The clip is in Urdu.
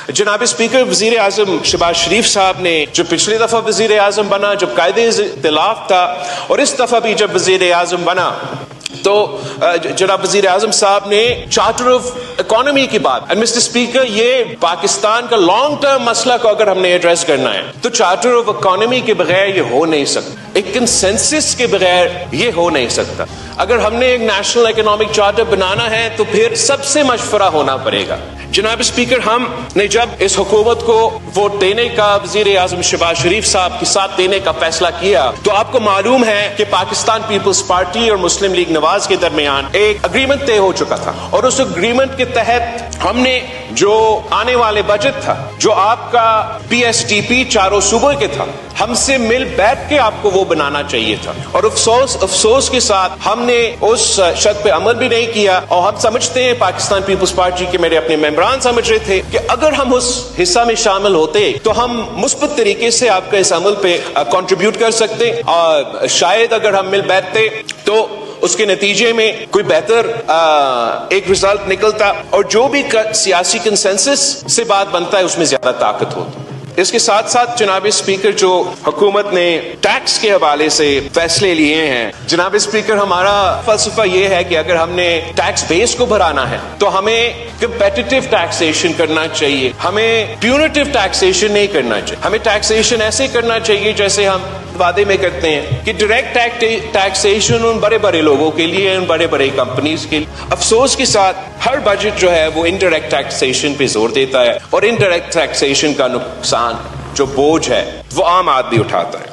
جناب اسپیکر، وزیر اعظم شہباز شریف صاحب نے جو پچھلی دفعہ وزیر اعظم بنا جب قائد اختلاف تھا، اور اس دفعہ بھی جب وزیر اعظم بنا تو جناب وزیر اعظم صاحب نے چارٹر آف اکانومی کی بات، اینڈ مسٹر اسپیکر یہ پاکستان کا لانگ ٹرم مسئلہ کو اگر ہم نے ایڈریس کرنا ہے تو چارٹر آف اکانومی کے بغیر یہ ہو نہیں سکتا، ایک کنسنسس کے بغیر یہ ہو نہیں سکتا۔ اگر ہم نے ایک نیشنل اکنامک چارٹر بنانا ہے تو پھر سب سے مشورہ ہونا پڑے گا۔ جناب اسپیکر، ہم نے جب اس حکومت کو ووٹ دینے کا، وزیر اعظم شہباز شریف صاحب کے ساتھ دینے کا فیصلہ کیا تو آپ کو معلوم ہے کہ پاکستان پیپلز پارٹی اور مسلم لیگ نواز کے درمیان ایک اگریمنٹ طے ہو چکا تھا، اور اس اگریمنٹ کے تحت ہم نے جو آنے والے بجٹ تھا، جو آپ کا پی ایس ٹی پی چاروں صوبوں کے تھا، ہم سے مل بیٹھ کے آپ کو وہ بنانا چاہیے تھا، اور افسوس کے ساتھ ہم نے اس شرط پہ عمل بھی نہیں کیا۔ اور ہم سمجھتے ہیں، پاکستان پیپلز پارٹی کے میرے اپنے ممبران سمجھ رہے تھے کہ اگر ہم اس حصہ میں شامل ہوتے تو ہم مثبت طریقے سے آپ کا اس عمل پہ کنٹریبیوٹ کر سکتے، اور شاید اگر ہم مل بیٹھتے تو اس کے نتیجے میں کوئی بہتر ایک رزلٹ نکلتا، اور جو بھی سیاسی کنسنسس سے بات بنتا ہے اس میں زیادہ طاقت ہوتی۔ اس کے ساتھ ساتھ جناب اسپیکر، جو حکومت نے ٹیکس کے حوالے سے فیصلے لیے ہیں، جناب اسپیکر ہمارا فلسفہ یہ ہے کہ اگر ہم نے ٹیکس بیس کو بڑھانا ہے تو ہمیں کمپیٹیٹو ٹیکسیشن کرنا چاہیے، ہمیں پیونیٹیو ٹیکسیشن نہیں کرنا چاہیے، ہمیں ٹیکسیشن ایسے کرنا چاہیے جیسے ہم وعدے میں کرتے ہیں کہ ڈائریکٹ ٹیکسیشن ان بڑے بڑے لوگوں کے لیے، ان بڑے بڑے کمپنیز کے لیے۔ افسوس کے ساتھ ہر بجٹ جو ہے وہ انڈائریکٹ ٹیکسیشن پہ زور دیتا ہے، اور انڈائریکٹ ٹیکسیشن کا نقصان، جو بوجھ ہے، وہ عام آدمی اٹھاتا ہے۔